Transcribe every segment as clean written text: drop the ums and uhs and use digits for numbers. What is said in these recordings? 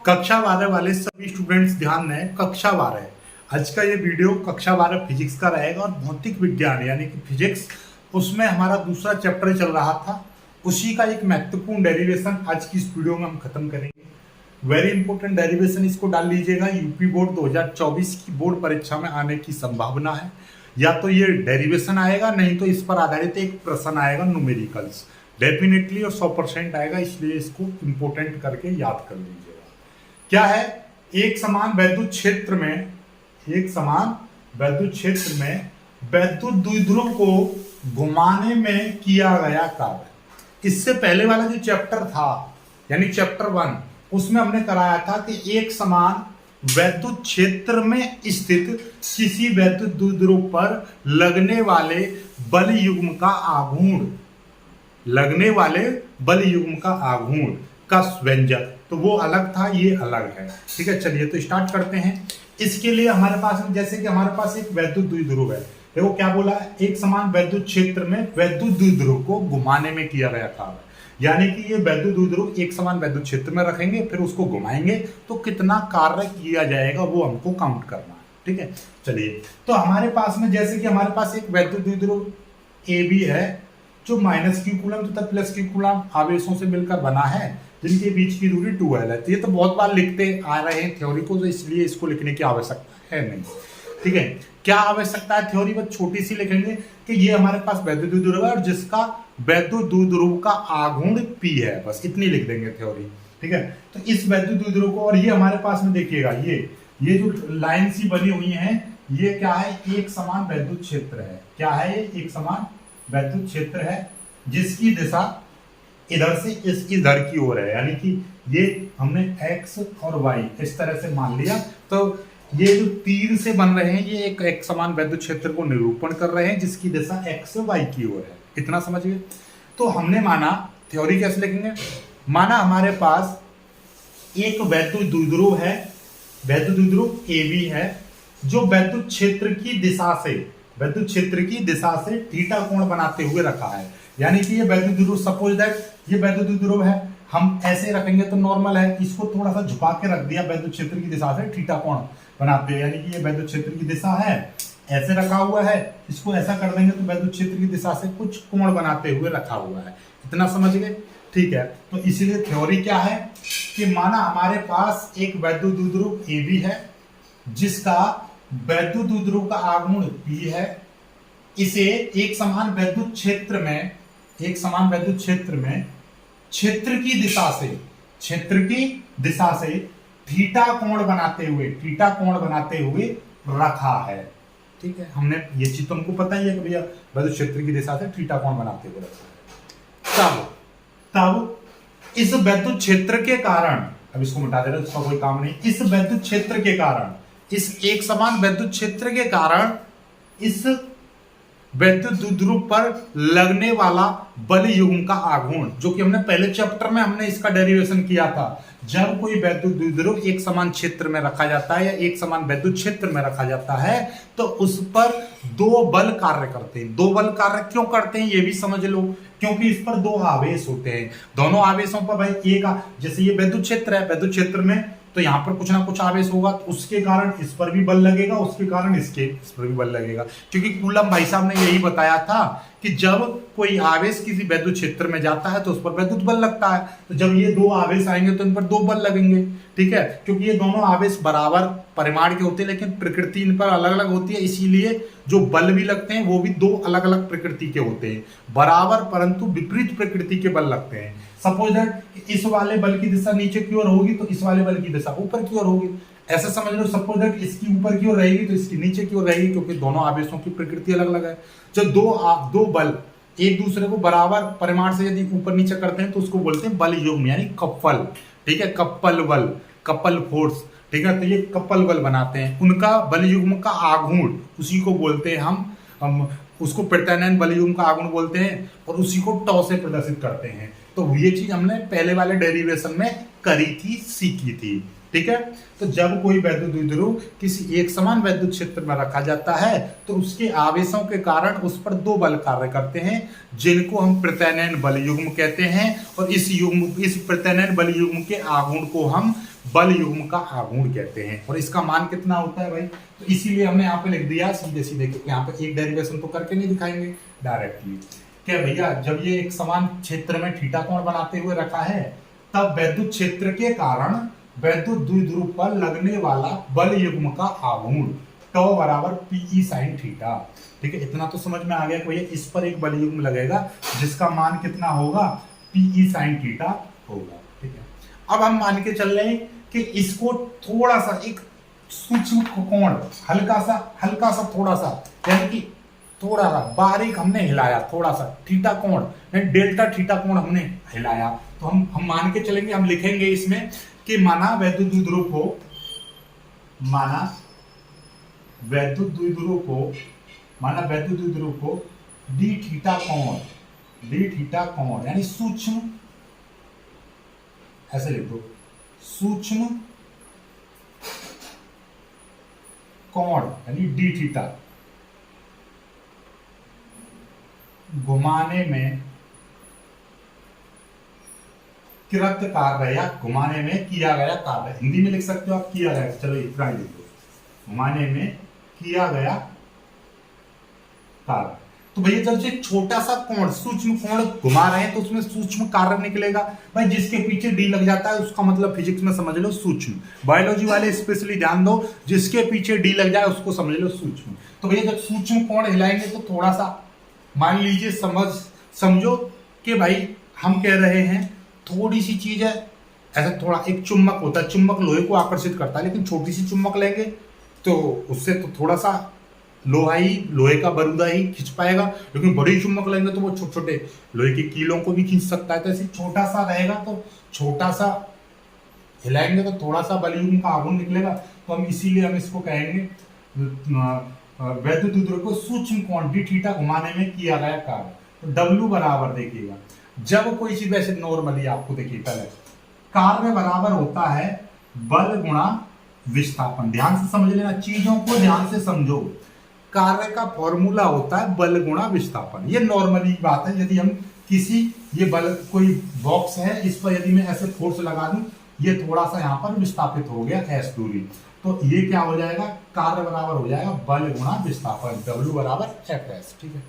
कक्षा 12 वाले सभी स्टूडेंट्स ध्यान दें। कक्षा 12 आज का ये वीडियो कक्षा 12 फिजिक्स का रहेगा और भौतिक विज्ञान यानी कि फिजिक्स उसमें हमारा दूसरा चैप्टर चल रहा था, उसी का एक महत्वपूर्ण डेरिवेशन आज की इस वीडियो में हम खत्म करेंगे। वेरी इंपॉर्टेंट डेरिवेशन, इसको डाल लीजिएगा। यूपी बोर्ड 2024 की बोर्ड परीक्षा में आने की संभावना है। या तो ये डेरिवेशन आएगा, नहीं तो इस पर आधारित एक प्रश्न आएगा न्यूमेरिकल्स, डेफिनेटली और 100% आएगा, इसलिए इसको इंपोर्टेंट करके याद कर लीजिएगा। क्या है? एक समान वैद्युत क्षेत्र में वैद्युत द्विध्रुव को घुमाने में किया गया कार्य। इससे पहले वाला जो चैप्टर था यानी चैप्टर 1, उसमें हमने कराया था कि एक समान वैद्युत क्षेत्र में स्थित किसी वैद्युत द्विध्रुव पर लगने वाले बल युग्म का आघूर्ण का व्यंजक, तो वो अलग था, ये अलग है। ठीक है, चलिए तो स्टार्ट करते हैं। इसके लिए हमारे पास जैसे कि हमारे पास एक वैद्युत द्विध्रुव है, देखो क्या बोला है, एक समान वैद्युत क्षेत्र में वैद्युत द्विध्रुव को घुमाने में किया गया कार्य। यानी कि ये वैद्युत द्विध्रुव एक समान वैद्युत क्षेत्र में रखेंगे, फिर उसको घुमाएंगे तो कितना कार्य किया जाएगा वो हमको काउंट करना है। ठीक है, चलिए तो हमारे पास में जैसे कि हमारे पास एक वैद्युत द्विध्रुव ए बी है जो माइनस क्यू कूलम तथा प्लस क्यू कूलम आवेशों से मिलकर बना है, जिनके बीच की दूरी 2L है। तो ये तो बहुत बार लिखते आ रहे हैं थ्योरी को, तो इसलिए इसको लिखने की आवश्यकता है नहीं। ठीक है, क्या आवश्यकता है? थ्योरी बस छोटी सी लिखेंगे कि ये हमारे पास वैद्युत द्विध्रुव है और जिसका वैद्युत द्विध्रुव का आघूर्ण P है, बस इतनी लिख देंगे थ्योरी। ठीक है, तो इस वैद्युत द्विध्रुव को, और ये हमारे पास में देखिएगा ये जो लाइन सी बनी हुई है, ये क्या है? एक समान वैद्युत क्षेत्र है। क्या है ये? एक समान वैद्युत क्षेत्र है जिसकी दिशा इधर से इसकी इधर की ओर है। यानी कि ये हमने x और y इस तरह से मान लिया, तो ये जो तीर से बन रहे हैं ये एक समान वैद्युत क्षेत्र को निरूपण कर रहे हैं जिसकी दिशा x से y की ओर है। इतना समझिए। तो हमने माना, थ्योरी कैसे लिखेंगे, माना हमारे पास एक वैद्युत द्विध्रुव है, वैद्युत द्विध्रुव AB है, जो वैद्युत क्षेत्र की दिशा से थीटा कोण बनाते हुए रखा है। यानी कि ये वैद्युत द्विध्रुव, सपोज दैट ये वैद्युत द्विध्रुव है, हम ऐसे रखेंगे तो नॉर्मल है, इसको थोड़ा सा झुका के रख दिया, वैद्युत क्षेत्र की दिशा से थीटा कोण बनाते हैं। यानी कि ये वैद्युत क्षेत्र की दिशा है, ऐसे रखा हुआ है, इसको ऐसा कर देंगे तो वैद्युत क्षेत्र की दिशा से कुछ कोण बनाते हुए रखा हुआ है। इतना समझ गए? ठीक है, तो इसलिए थ्योरी क्या है कि माना हमारे पास एक वैद्युत द्विध्रुव AB है जिसका वैद्युत द्विध्रुव का आघूर्ण P है। इसे एक समान वैद्युत क्षेत्र में क्षेत्र की दिशा से थीटा कोण बनाते हुए रखा है। ठीक है, हमने ये चीज तो हमको पता ही है कि भैया वैद्युत क्षेत्र की दिशा से थीटा कोण बनाते हुए रखा है। तब इस वैद्युत क्षेत्र के कारण, अब इसको मिटा दे रहे, इसका कोई काम नहीं, इस वैद्युत क्षेत्र के कारण, इस एक समान वैद्युत क्षेत्र के कारण इस वैद्युत द्विध्रुव पर लगने वाला बल युग्म का आघूर्ण, जो कि हमने पहले चैप्टर में हमने इसका डेरिवेशन किया था, जब कोई वैद्युत द्विध्रुव एक समान क्षेत्र में रखा जाता है या एक समान वैद्युत क्षेत्र में रखा जाता है तो उस पर दो बल कार्य करते हैं। दो बल कार्य क्यों करते हैं ये भी समझ लो, क्योंकि इस पर दो आवेश होते हैं। दोनों आवेशों पर भाई एक, जैसे ये वैद्युत क्षेत्र है, वैद्युत क्षेत्र में तो यहाँ पर कुछ ना कुछ आवेश होगा, तो उसके कारण इस पर भी बल लगेगा, उसके कारण इस पर भी बल लगेगा। क्योंकि कूलम भाई साहब ने यही बताया था कि जब कोई आवेश किसी वैद्युत क्षेत्र में जाता है तो उस पर वैद्युत बल लगता है, तो जब ये दो आवेश आएंगे तो इन पर दो बल लगेंगे। ठीक है, क्योंकि ये दोनों आवेश बराबर परिमाण के होते हैं लेकिन प्रकृति इन पर अलग अलग होती है, इसीलिए जो बल भी लगते हैं वो भी दो अलग अलग प्रकृति के होते हैं, बराबर परंतु विपरीत प्रकृति के बल लगते हैं। सपोज दैट इस वाले बल की दिशा नीचे की ओर होगी तो इस वाले बल की दिशा ऊपर की ओर होगी, ऐसा समझ लो। सपोज दैट इसकी ऊपर की ओर रहेगी तो इसकी नीचे की ओर रहेगी, क्योंकि दोनों आवेशों की प्रकृति अलग अलग है। जब दो बल एक दूसरे को बराबर परिमाण से यदि ऊपर नीचे करते हैं तो उसको बोलते हैं बल युग्म यानी कपल। ठीक है, कपल बल, कपल फोर्स। ठीक है, तो ये कपल बल बनाते हैं, उनका बल युग्म का आघूर्ण, उसी को बोलते हैं हम उसको प्रत्यानयन बल युग्म का आघूर्ण बोलते हैं, और उसी को टॉ से प्रदर्शित करते हैं। तो ये चीज हमने पहले वाले डेरिवेशन में करी थी, सीखी थी। ठीक है, तो जब कोई वैद्युत द्विध्रुव किसी एक समान वैद्युत क्षेत्र में रखा जाता है तो उसके आवेशों के कारण उस पर दो बल कार्य करते हैं जिनको हम प्रत्यानयन बल युग्म कहते हैं, और इस प्रत्यानयन बल युग्म के आघूर्ण को हम बल युग्म का आघूर्ण कहते हैं। और इसका मान कितना होता है भाई, तो इसीलिए हमने यहाँ पे लिख दिया सीधे सीधे, क्योंकि यहाँ पे एक डेरिवेशन तो करके नहीं दिखाएंगे डायरेक्टली। क्या भैया, जब ये एक समान क्षेत्र में थीटा कोण बनाते हुए रखा है, तब वैद्युत क्षेत्र के कारण वैद्युत द्विध्रुव पर लगने वाला बल युग्म का आघूर्ण टॉ बराबर पीई साइन थीटा। ठीक है, इतना तो समझ में आ गया कि इस पर एक बल युग्म लगेगा जिसका मान कितना होगा, पीई साइन थीटा होगा। ठीक है, अब हम मान के चल रहे हैं कि इसको थोड़ा सा एक सूक्ष्म कोण हल्का सा थोड़ा सा, यानी कि थोड़ा सा बारीक हमने हिलाया, थोड़ा सा थीटा कोण डेल्टा थीटा कोण हमने हिलाया, तो हम मान के चलेंगे, हम लिखेंगे इसमें कि माना वैद्युत द्विध्रुव को डी थीटा कोण यानी सूक्ष्म, ऐसे लिख दो, सूक्ष्म कोण यानी डी थीटा घुमाने में कृत कार्य या घुमाने में किया गया कार्य, हिंदी में लिख सकते हो आप किया गया, चलो इतना ही लिख दो, घुमाने में किया गया कार्य। तो भैया जब से छोटा सा कोण सूक्ष्म कोण घुमा रहे हैं तो उसमें सूक्ष्म कार्य निकलेगा भाई, जिसके पीछे डी लग जाता है उसका मतलब फिजिक्स में समझ लो सूक्ष्म, बायोलॉजी वाले स्पेशली ध्यान दो, जिसके पीछे डी लग जाए उसको समझ लो सूक्ष्म। तो भैया जब सूक्ष्म कोण हिलाएंगे तो थोड़ा सा मान लीजिए समझो कि भाई हम कह रहे हैं थोड़ी सी चीज है, ऐसा थोड़ा एक चुंबक होता है, चुंबक लोहे को आकर्षित करता है, लेकिन छोटी सी चुंबक लेंगे तो उससे तो थोड़ा सा लोहे का बरूदा ही खींच पाएगा, लेकिन बड़ी चुंबक लेंगे तो वो छोटे छोटे लोहे की कीलों को भी खींच सकता है। तो ऐसे छोटा सा रहेगा तो छोटा सा हिलाएंगे तो थोड़ा सा बल युग्म का आघूर्ण निकलेगा, तो हम इसीलिए हम इसको कहेंगे वैद्युत द्विध्रुव को सूक्ष्म कोण डी थीटा घुमाने में किया गया कार्य। तो W बराबर देखिएगा, जब कोई चीज वैसे नॉर्मली आपको देखिए पहले कार्य बराबर होता है बल गुणा विस्थापन, ध्यान से समझ लेना, चीजों को ध्यान से समझो, कार्य का फॉर्मूला होता है बल गुणा विस्थापन, ये नॉर्मली बात है। यदि हम किसी ये बल कोई बॉक्स है, इस पर यदि मैं ऐसे फोर्स लगा दूं, ये थोड़ा सा यहाँ पर विस्थापित हो गया एस दूरी, तो ये क्या हो जाएगा, कार्य बराबर हो जाएगा बल गुणा विस्थापन, W बराबर Fs। ठीक है,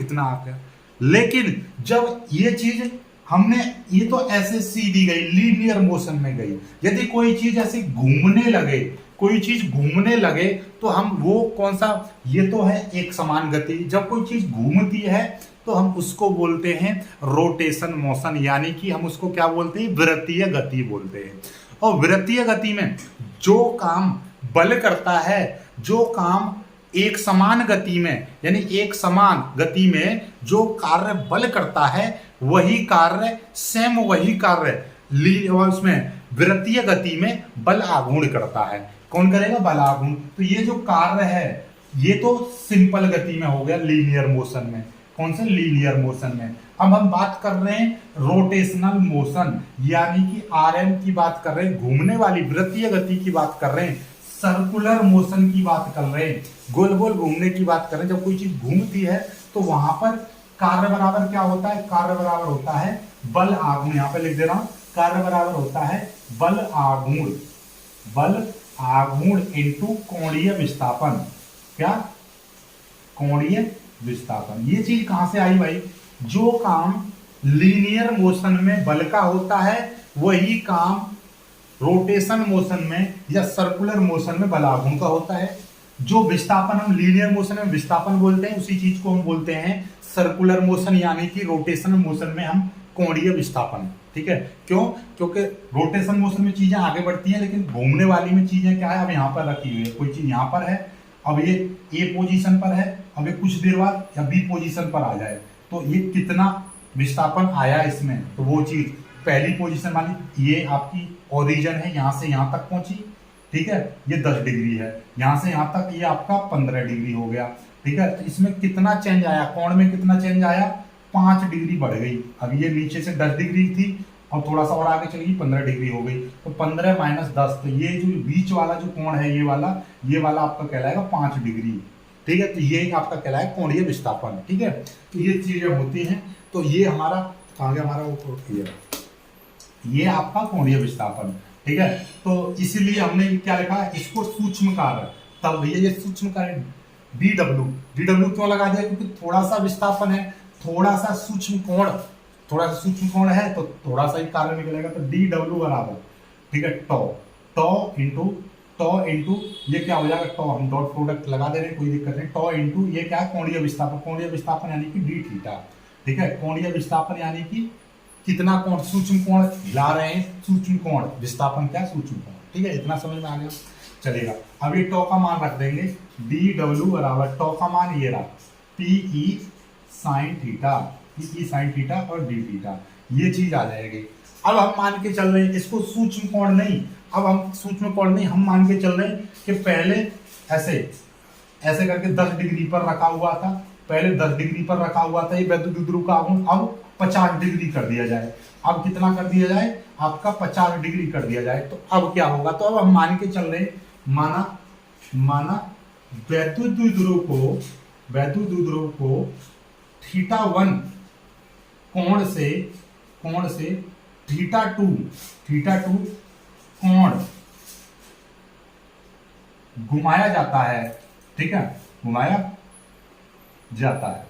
इतना आ गया। लेकिन जब ये चीज हमने, ये तो ऐसे सी दी गई, लीनियर मोशन में गई, यदि कोई चीज ऐसे घूमने लगे तो हम वो कौन सा, ये तो है एक समान गति, जब कोई चीज घूमती है तो हम उसको बोलते हैं रोटेशन मोशन, यानी कि हम उसको क्या बोलते हैं, वृत्तीय गति बोलते हैं। और वृत्तीय गति में जो काम बल करता है, जो काम एक समान गति में, यानी एक समान गति में जो कार्य बल करता है, वही कार्य उसमें वृत्तीय गति में बल आघूर्ण करता है। कौन करेगा, बल आघूर्ण। तो ये जो कार्य है ये तो सिंपल गति में हो गया, लीनियर मोशन में। कौन से, लीनियर मोशन में। अब हम बात कर रहे हैं रोटेशनल मोशन, यानी कि RM की बात कर रहे हैं, घूमने वाली वृत्तीय गति की बात कर रहे हैं, सर्कुलर मोशन की बात कर रहे हैं, गोल गोल घूमने की बात कर रहे हैं। जब कोई चीज घूमती है तो वहां पर कार्य बराबर क्या होता है, कार्य बराबर होता है बल आघूर्ण, यहाँ पे लिख दे रहा हूं, कार्य बराबर होता है बल आघूर्ण इंटू कोणीय विस्थापन। क्या, कोणीय विस्थापन। ये चीज कहां से आई भाई, जो काम लीनियर मोशन में बल का होता है वही काम रोटेशन मोशन में या सर्कुलर मोशन में बल आघूर्ण का होता है। जो विस्थापन हम लीनियर मोशन में विस्थापन बोलते हैं, उसी चीज को हम बोलते हैं सर्कुलर मोशन, यानी कि रोटेशन मोशन में हम कोणीय विस्थापन। ठीक है, क्यों, क्योंकि रोटेशन मोशन में चीजें आगे बढ़ती हैं, लेकिन घूमने वाली में चीजें क्या है, अब यहाँ पर रखी हुई है, कोई चीज यहाँ पर है, अब ये A पोजीशन पर है, अब ये कुछ देर बाद या B पोजीशन पर आ जाए तो ये कितना विस्थापन आया इसमें, तो वो चीज पहली पोजीशन वाली ये आपकी ओरिजिन है, यहाँ से यहाँ तक पहुंची। ठीक है, ये 10 डिग्री है, यहाँ से यहाँ तक ये आपका 15 डिग्री हो गया। ठीक है, तो इसमें कितना चेंज आया, कोण में कितना चेंज आया, 5 डिग्री बढ़ गई। अब ये नीचे से 10 डिग्री थी और थोड़ा सा और आगे चली 15 डिग्री हो गई, तो 15 - 10, तो ये जो बीच वाला जो कोण है ये वाला आपका कहलाएगा 5 डिग्री। ठीक है, तो ये आपका कहलाएगा कोणीय विस्थापन। ठीक है, तो ये चीजें होती हैं। तो ये हमारा कहाँ गया, हमारा वो ये आपका कोणीय विस्थापन। ठीक है, तो इसीलिए हमने क्या लिखा, इसको सूक्ष्म कार्य, तब भैया ये सूक्ष्म कार्य डी डब्ल्यू क्यों लगा दिया, क्योंकि थोड़ा सा विस्थापन है, थोड़ा सा सूक्ष्म कोण है, तो थोड़ा सा ही कार्य निकलेगा, तो डी डब्ल्यू बराबर, ठीक है, टॉ इंटू ये क्या हो जाएगा, टॉ हम डॉट प्रोडक्ट लगा दे रहे हैं, कोई दिक्कत नहीं, टॉ इंटू ये क्या है, कोणीय विस्थापन यानी कि डी थीटा, ठीक है, कोणीय विस्थापन यानी कि कितना कोण, सूक्ष्म कोण हिला रहे हैं, सूक्ष्म कोण, विस्थापन क्या, सूक्ष्म कोण, ठीक है, इतना समझ में आ गया, चलेगा। अब ये टॉ का मान रख देंगे, डी डब्ल्यू बराबर टॉ का मान ये रहा, पीई साइन थीटा और डी थीटा, ये चीज आ जाएगी। अब हम मान के चल रहे हैं इसको सूक्ष्म कोण नहीं, हम मान के चल रहे हैं कि पहले ऐसे करके 10 डिग्री पर रखा हुआ था, पहले 10 डिग्री पर रखा हुआ था ये वैद्युत ध्रुव का आघूर्ण, अब 50 डिग्री कर दिया जाए, अब कितना कर दिया जाए, आपका 50 डिग्री कर दिया जाए, तो अब क्या होगा, तो अब हम मान के चल रहे हैं, माना वैद्युत ध्रुव को θ1 कोण से θ2 कोण घुमाया जाता है, ठीक है, घुमाया जाता है,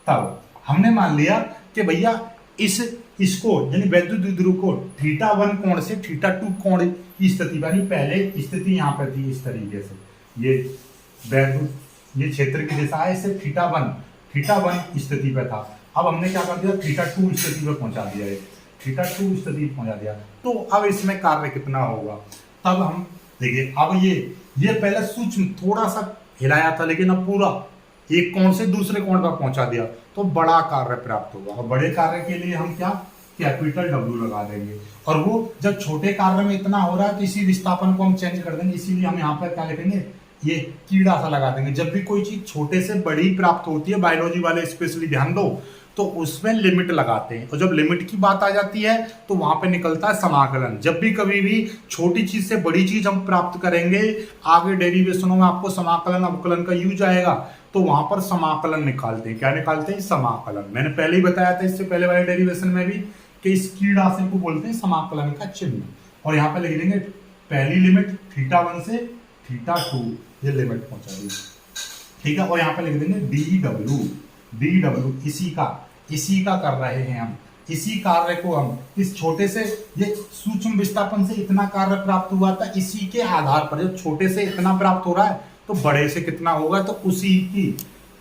तब हमने मान लिया कि भैया इसको यानी वैद्युत ध्रुव को θ1 कोण से θ2 कोण की स्थिति, यानी पहले स्थिति यहाँ पर थी इस तरीके से, ये क्षेत्र की दिशा है, इसे θ1 स्थिति पे था, अब हमने क्या कर दिया, θ2 स्थिति पे पहुंचा दिया है, θ2 स्थिति पहुंचा दिया, तो अब इसमें कार्य कितना होगा, तब हम देखिए, अब ये पहले सूक्ष्म थोड़ा सा हिलाया था, लेकिन अब पूरा एक कोण से दूसरे कोण पर पहुंचा दिया, तो बड़ा कार्य प्राप्त होगा, और बड़े कार्य के लिए हम क्या, कैपिटल डब्ल्यू लगा देंगे, और वो जब छोटे कार्य में इतना हो रहा है तो इसी विस्थापन को हम चेंज कर देंगे, इसीलिए हम यहाँ पर क्या लिखेंगे, ये कीड़ा सा लगा देंगे। जब भी कोई चीज छोटे से बड़ी प्राप्त होती है, बायोलॉजी वाले स्पेशली ध्यान दो, तो उसमें लिमिट लगाते हैं, और जब लिमिट की बात आ जाती है तो वहां पे निकलता है समाकलन। जब भी कभी भी छोटी चीज से बड़ी चीज हम प्राप्त करेंगे, आगे डेरिवेशनों में आपको समाकलन अवकलन का यूज आएगा, तो वहां पर समाकलन निकालते हैं। क्या निकालते हैं? समाकलन। मैंने पहले ही बताया था इससे पहले वाले डेरिवेशन में भी कि इस कीड़ा से को बोलते हैं समाकलन का चिन्ह, और यहाँ पे लिख देंगे पहली लिमिट θ1 से θ2, ये लिमिट पहुंचा दी, ठीक है, और यहाँ पे लिख देंगे डी डब्ल्यू इसी का कर रहे हैं हम, इसी कार्य को हम इस छोटे से, ये सूक्ष्म विस्थापन से इतना कार्य प्राप्त हुआ था, इसी के आधार पर जब छोटे से इतना प्राप्त हो रहा है तो बड़े से कितना होगा, तो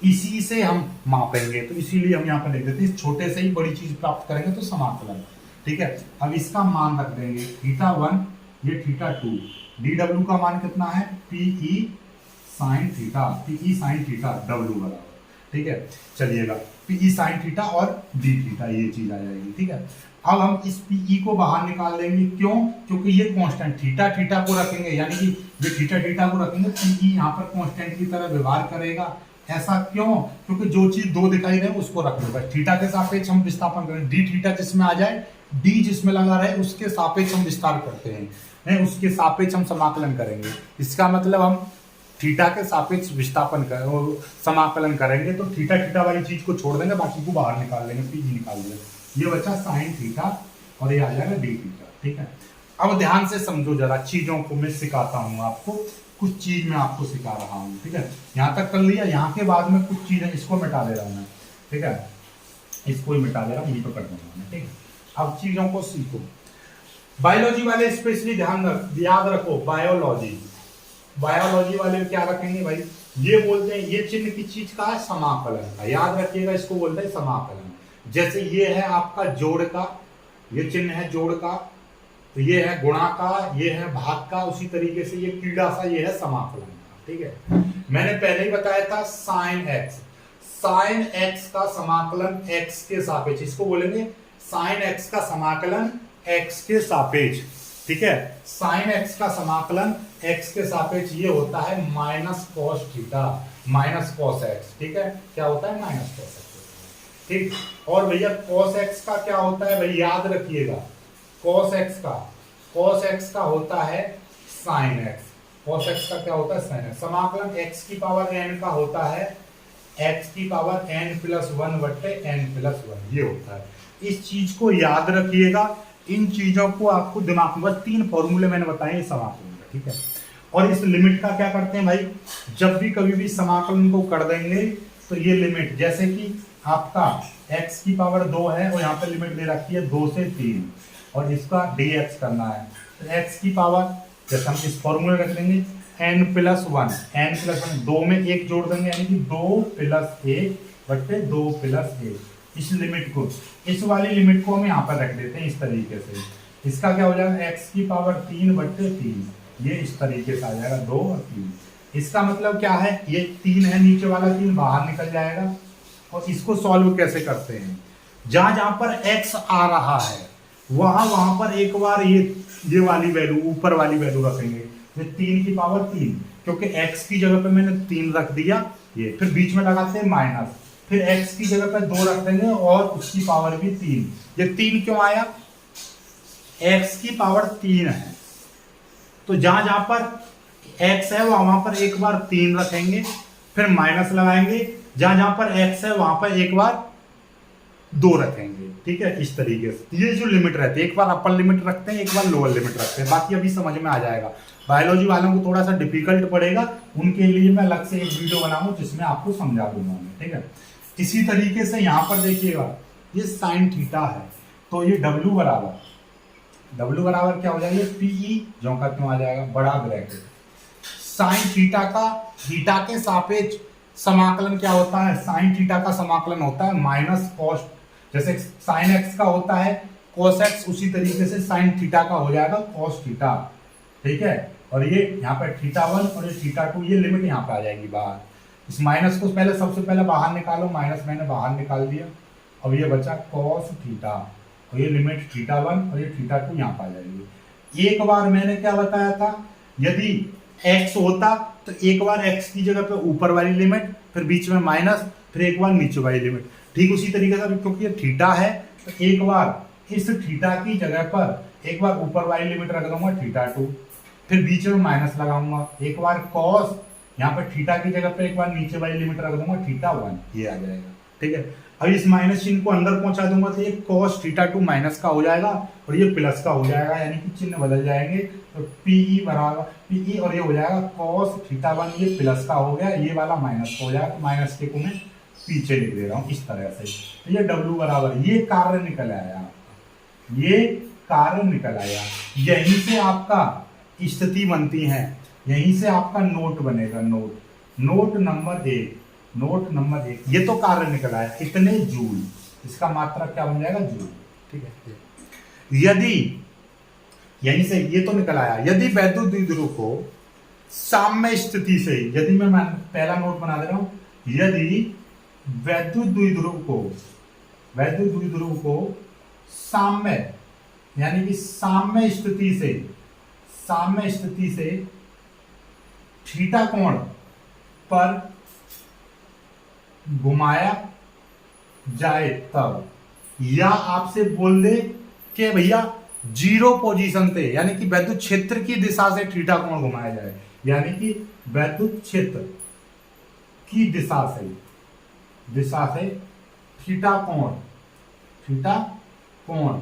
इसी से हम मापेंगे, तो इसीलिए हम यहाँ पर लिख देते हैं इस छोटे से ही बड़ी चीज प्राप्त करेंगे तो समाकलन, ठीक है। अब इसका मान रख देंगे θ1, ये θ2, डी डब्ल्यू का मान कितना है, पीई साइन थीटा डब्ल्यू बराबर, ठीक है, चलिएगा पीई साइन थीटा और डी थीटा, ये चीज आ जाएगी, ठीक है। अब हम इस पीई को बाहर निकाल देंगे, क्यों? क्योंकि ये कांस्टेंट थीटा को रखेंगे, यानी कि ये थीटा को रखेंगे, पीई यहाँ पर कांस्टेंट की तरह व्यवहार करेगा। ऐसा क्यों? क्योंकि जो चीज दो दिखाई दे उसको रख लो, बस थीटा के सापेक्ष हम विस्थापन करें, डी थीटा जिसमें आ जाए, डी जिसमें लगा रहे उसके सापेक्ष हम विस्तार करते हैं, उसके सापेक्ष हम समाकलन करेंगे। इसका मतलब हम थीटा के सापेक्ष विस्थापन कर समाकलन करेंगे, तो थीटा वाली चीज को छोड़ देंगे, बाकी को बाहर निकाल लेंगे, पीजी निकाल देंगे, ये बचा साइन थीटा और ये आ जाएगा डी थीटा, ठीक है। अब ध्यान से समझो जरा चीजों को, मैं सिखाता हूँ आपको, कुछ चीज मैं आपको सिखा रहा हूँ, ठीक है। यहाँ तक कर लिया, यहाँ के बाद में कुछ चीजें इसको मिटा दे रहा हूँ मैं, ठीक है, इसको ही मिटा दे रहा हूँ, यही तो कर दूंगा मैं, ठीक है। अब चीजों को सीखो, बायोलॉजी वाले स्पेशली याद रखो, बायोलॉजी वाले क्या रखेंगे भाई, ये बोलते हैं, ये चिन्ह की चीज का है, समाकलन का, याद रखिएगा, इसको बोलते हैं समाकलन। जैसे ये है आपका जोड़ का, ये चिन्ह है जोड़ का, तो ये है गुणा का, ये है भाग का, उसी तरीके से ये कीड़ा सा, ये है समाकलन का, ठीक है। मैंने पहले ही बताया था साइन एक्स का समाकलन x के सापेक्ष, इसको बोलेंगे साइन एक्स का समाकलन x के सापेक्ष, ठीक है। साइन एक्स का समाकलन x के सापेक्ष ये होता है minus cos theta, minus cos x, ठीक है, क्या होता है माइनस कॉस एक्स, ठीक। और भैया कॉस एक्स का क्या होता है भाई, याद रखिएगा, कॉस एक्स का होता है साइन एक्स, कॉस एक्स का क्या होता है साइन एक्स। समाकलन x की पावर n का होता है x की पावर n+1/n+1, ये होता है। इस चीज को याद रखिएगा, इन चीजों को आपको दिमाग में, बस 3 फॉर्मूले मैंने बताए समाकलन का, ठीक है। और इस लिमिट का क्या करते हैं भाई, जब भी कभी भी समाकलन को कर देंगे तो ये लिमिट, जैसे कि आपका x की पावर 2 है और यहाँ पे लिमिट दे रखी है 2 से 3 और इसका dx करना है, तो x की पावर जैसे हम इस फॉर्मूले रख देंगे n प्लस 1 2 में 1 जोड़ देंगे यानी कि 2 प्लस 1 बट्टे 2 प्लस 1। इस लिमिट को, इस वाली लिमिट को हम यहाँ पर रख देते हैं इस तरीके से। इसका क्या हो जाएगा, x की पावर 3 बट्टे 3, ये इस तरीके से आ जाएगा 2 और 3। इसका मतलब क्या है, ये 3 है, नीचे वाला 3 बाहर निकल जाएगा। और इसको सॉल्व कैसे करते हैं, जहां जहां पर x आ रहा है वहां पर एक बार ये वाली वैल्यू, ऊपर वाली वैल्यू रखेंगे, ये 3 की पावर 3, क्योंकि x की जगह पे मैंने 3 रख दिया, ये फिर बीच में लगाते हैं माइनस, फिर x की जगह पे 2 रख देंगे और उसकी पावर भी 3। ये 3 क्यों आया, x की पावर 3 है, तो जहां जहां पर x है वहां पर एक बार 3 रखेंगे, फिर माइनस लगाएंगे, जहां जहां पर x है वहां पर एक बार 2 रखेंगे, ठीक है। इस तरीके से ये जो लिमिट रहती है, एक बार अपर लिमिट रखते हैं, एक बार लोअर लिमिट रखते हैं, बाकी अभी समझ में आ जाएगा। बायोलॉजी वालों को थोड़ा सा डिफिकल्ट पड़ेगा, उनके लिए मैं अलग से एक वीडियो बनाऊंगा जिसमें आपको समझा दूंगा मैं, ठीक है। इसी तरीके से यहाँ पर देखिएगा, ये साइन थीटा है, तो ये W बराबर क्या हो जाएगा, PE जो का क्यों आ जाएगा, बड़ा ब्रैकेट साइन थीटा का, थीटा के सापेक्ष समाकलन क्या होता है, साइन थीटा का समाकलन होता है माइनस कॉस, जैसे साइन x का होता है cos x, उसी तरीके से साइन थीटा का हो जाएगा cos थीटा, ठीक है। और ये यहाँ पर θ1 और ये θ2, ये लिमिट यहाँ पे आ जाएगी बाहर। इस माइनस को पहले सबसे पहले बाहर निकालो, माइनस मैंने बाहर निकाल दिया, अब ये बचा cos थीटा और ये लिमिट θ1 और ये θ2 यहाँ पे आ जाएगी। एक बार मैंने क्या बताया था, यदि x होता तो एक बार x की जगह पे ऊपर वाली लिमिट, फिर बीच में माइनस, फिर एक बार नीचे वाली लिमिट, ठीक उसी तरीके से क्योंकि ये थीटा है तो एक बार इस थीटा की जगह पर एक बार ऊपर वाली लिमिट रख दूंगा θ2, फिर बीच में माइनस लगाऊंगा, एक बार cos, यहाँ पर थीटा की जगह पे एक बार नीचे वाली लिमिट रख दूंगा θ1, ये आ जाएगा, ठीक है। अब इस माइनस चिन्ह को अंदर पहुंचा दूंगा तो ये cos θ2 माइनस का हो जाएगा और ये प्लस का हो जाएगा, यानी कि चिन्ह बदल जाएंगे, तो PE बराबर PE और ये हो जाएगा cos θ1, ये प्लस का हो गया, ये वाला माइनस का हो जाएगा, तो माइनस के को मैं पीछे लिख दे रहा हूँ इस तरह से। तो ये W बराबर, ये कार्य निकल आया आपका, ये कार्य निकल आया, यहीं से आपका स्थिति बनती है, यहीं से आपका नोट बनेगा, नोट नंबर 1, ये तो कार्य निकल आया इतने जूल, इसका मात्रा क्या बन जाएगा, जूल, ठीक है। यदि यहीं से ये तो निकल आया, यदि वैद्युत द्विध्रुव को साम्य स्थिति से, यदि मैं पहला नोट बना दे रहा हूं, यदि वैद्युत द्विध्रुव को साम्य, यानी कि साम्य स्थिति से थीटा कोण पर घुमाया जाए तब, या आपसे बोल दे कि भैया 0 पोजीशन से, यानी कि वैद्युत क्षेत्र की दिशा से थीटा कोण घुमाया जाए, यानी कि वैद्युत क्षेत्र की दिशा से थीटा कोण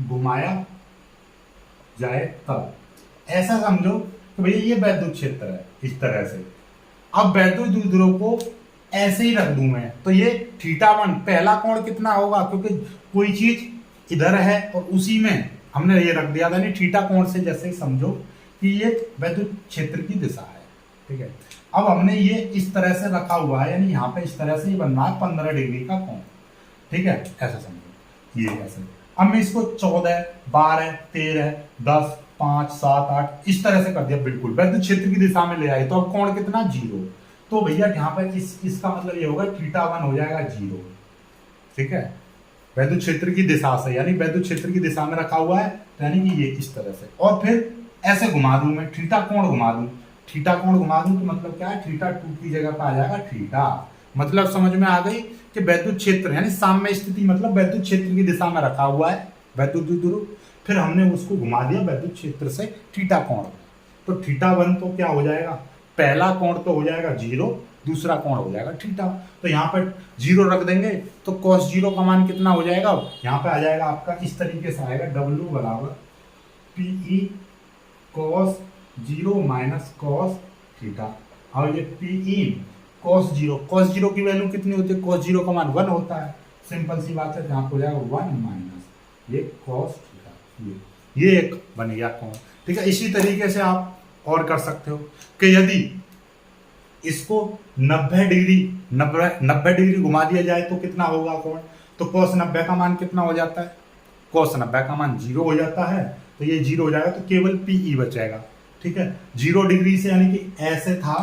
घुमाया जाए तब, ऐसा समझो कि भैया ये वैद्युत क्षेत्र है इस तरह से। अब वैद्युत द्विध्रुव को ऐसे ही रख दूं मैं, तो ये θ1 पहला कोण कितना होगा, क्योंकि कोई चीज इधर है और उसी में हमने ये रख दिया था, यानी थीटा कोण से जैसे समझो कि ये वैद्युत क्षेत्र की दिशा है, ठीक है। अब हमने ये इस तरह से रखा हुआ है, यानी यहाँ पे इस तरह से ही बन रहा है 15 डिग्री का कोण, ठीक है, ऐसा समझो ये ऐसे। अब मैं इसको 14, 12, 13, 10, 5, 7, 8 इस तरह से कर दिया, बिल्कुल वैद्युत क्षेत्र की दिशा में ले आए, तो अब कोण कितना, 0। तो भैया यहाँ पर इसका मतलब ये होगा θ1 हो जाएगा 0, ठीक है, वैद्युत क्षेत्र की दिशा से, यानी वैद्युत क्षेत्र की दिशा में रखा हुआ है, यानी कि ये इस तरह से। और फिर ऐसे घुमा दूं मैं, थीटा कोण घुमा दूं तो मतलब क्या है, θ2 की जगह पर आ जाएगा थीटा, मतलब समझ में आ गई कि वैद्युत क्षेत्र यानी साम्य स्थिति, मतलब वैद्युत क्षेत्र की दिशा में रखा हुआ है वैद्युत द्विध्रुव, फिर हमने उसको घुमा दिया वैद्युत क्षेत्र से थीटा कोण, तो θ1 तो क्या हो जाएगा, पहला कोण तो हो जाएगा 0, दूसरा कोण हो जाएगा थीटा। तो यहाँ पर 0 रख देंगे तो cos 0 का मान कितना हो जाएगा, यहाँ पे आ जाएगा आपका इस तरीके से आएगा W बराबर PE cos 0 minus cos theta. और ये PE cos 0 की वैल्यू कितनी होती है, cos 0 का मान 1 होता है, सिंपल सी बात है, यहाँ पे हो जाएगा 1 माइनस ये cos थीटा। ये एक बन गया कोण, ठीक है। इसी तरीके से आप और कर सकते हो कि यदि इसको 90 डिग्री घुमा दिया जाए तो कितना होगा कोण, तो cos 90 का मान कितना हो जाता है, cos 90 का मान 0 हो जाता है, तो ये 0 हो जाएगा, तो केवल PE बचेगा, ठीक है। 0 डिग्री से यानी कि ऐसे था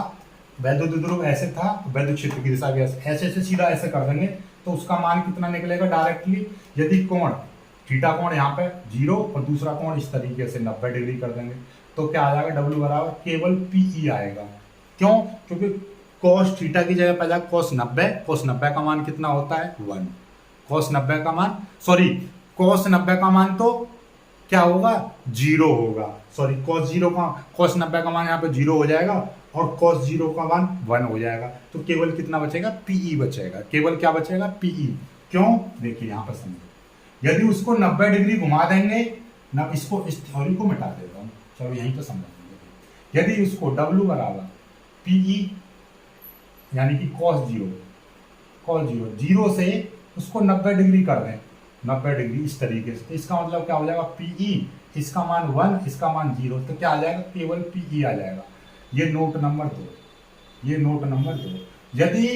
वैद्युत ध्रुव, ऐसे था वैद्युत क्षेत्र की दिशा भी ऐसे सीधा ऐसे कर देंगे तो उसका मान कितना निकलेगा डायरेक्टली। यदि कोण थीटा कोण यहाँ पे 0 और दूसरा कोण इस तरीके से 90 डिग्री कर देंगे तो क्या आ जाएगा, W बराबर केवल PE आएगा। क्यों, क्योंकि cos थीटा की जगह पे जाएगा cos 90 का मान कितना होता है 1, cos 90 का मान cos 90 का मान तो क्या होगा 0 होगा, cos 90 का मान यहाँ पे 0 हो जाएगा और cos 0 का मान 1 हो जाएगा, तो केवल कितना बचेगा, PE बचेगा, केवल क्या बचेगा PE। क्यों, देखिए यहाँ पर समझो, यदि उसको 90 डिग्री घुमा देंगे ना, इसको इस थ्योरी को मिटा देता हूँ, चलो यहीं तो समझेंगे। यदि उसको W बराबर PE यानी कि cos 0 से उसको 90 डिग्री कर दें, 90 डिग्री इस तरीके से, तो इसका मतलब क्या हो जाएगा PE, इसका मान 1 इसका मान 0, तो क्या आ जाएगा, केवल PE आ जाएगा। ये नोट नंबर 2। यदि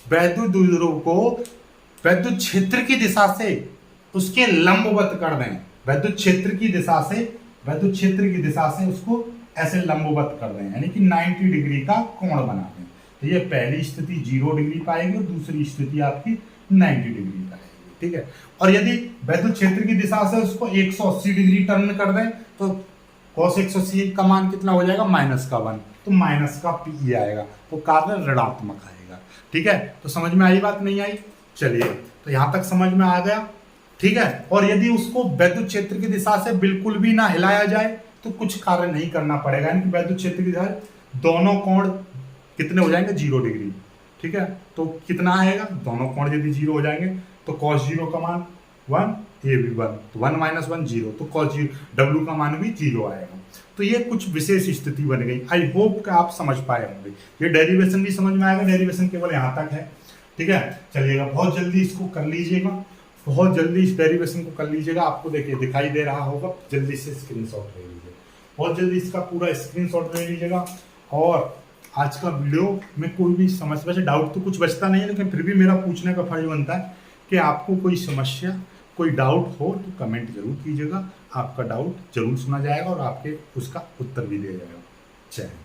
वैद्युत ध्रुव को वैद्युत क्षेत्र की दिशा से उसके लंबवत कर दें, वैद्युत क्षेत्र की दिशा से उसको ऐसे लंबवत कर दें, यानी कि 90 डिग्री का कोण बना दें, तो ये पहली स्थिति 0 डिग्री पाएगी और दूसरी स्थिति आपकी 90 डिग्री पाएगी, ठीक है। और यदि वैद्युत क्षेत्र की दिशा से उसको 180 डिग्री टर्न कर दें तो cos 180 का मान कितना हो जाएगा, -1, तो माइनस का PE आएगा, तो कार्य ऋणात्मक आएगा, ठीक है। तो समझ में आई बात, नहीं आई, चलिए तो यहां तक समझ में आ गया, ठीक है। और यदि उसको वैद्युत क्षेत्र की दिशा से बिल्कुल भी ना हिलाया जाए तो कुछ कार्य नहीं करना पड़ेगा, यानी कि वैद्युत क्षेत्र की दिशा दोनों कोण कितने हो जाएंगे 0 डिग्री, ठीक है। तो कितना आएगा, दोनों कोण यदि 0 हो जाएंगे तो cos 0 का मान 1, ये भी 1, तो 1 - 1 0, तो cos 0 W का मान भी 0 आएगा। तो ये कुछ विशेष स्थिति बन गई। आई होप कि आप समझ पाए होंगे, ये डेरिवेशन भी समझ में आएगा, डेरिवेशन केवल यहाँ तक है, ठीक है। चलिएगा बहुत जल्दी इसको कर लीजिएगा, बहुत जल्दी इस डेरिवेशन को कर लीजिएगा, आपको देखिए दिखाई दे रहा होगा, जल्दी से स्क्रीनशॉट ले लीजिए, बहुत जल्दी इसका पूरा स्क्रीनशॉट ले लीजिएगा। और आज का वीडियो में कोई भी समस्या, वैसे डाउट तो कुछ बचता नहीं है, लेकिन फिर भी मेरा पूछने का फर्ज बनता है कि आपको कोई समस्या कोई डाउट हो तो कमेंट जरूर कीजिएगा, आपका डाउट जरूर सुना जाएगा और आपके उसका उत्तर भी दिया जाएगा। जय हिंद।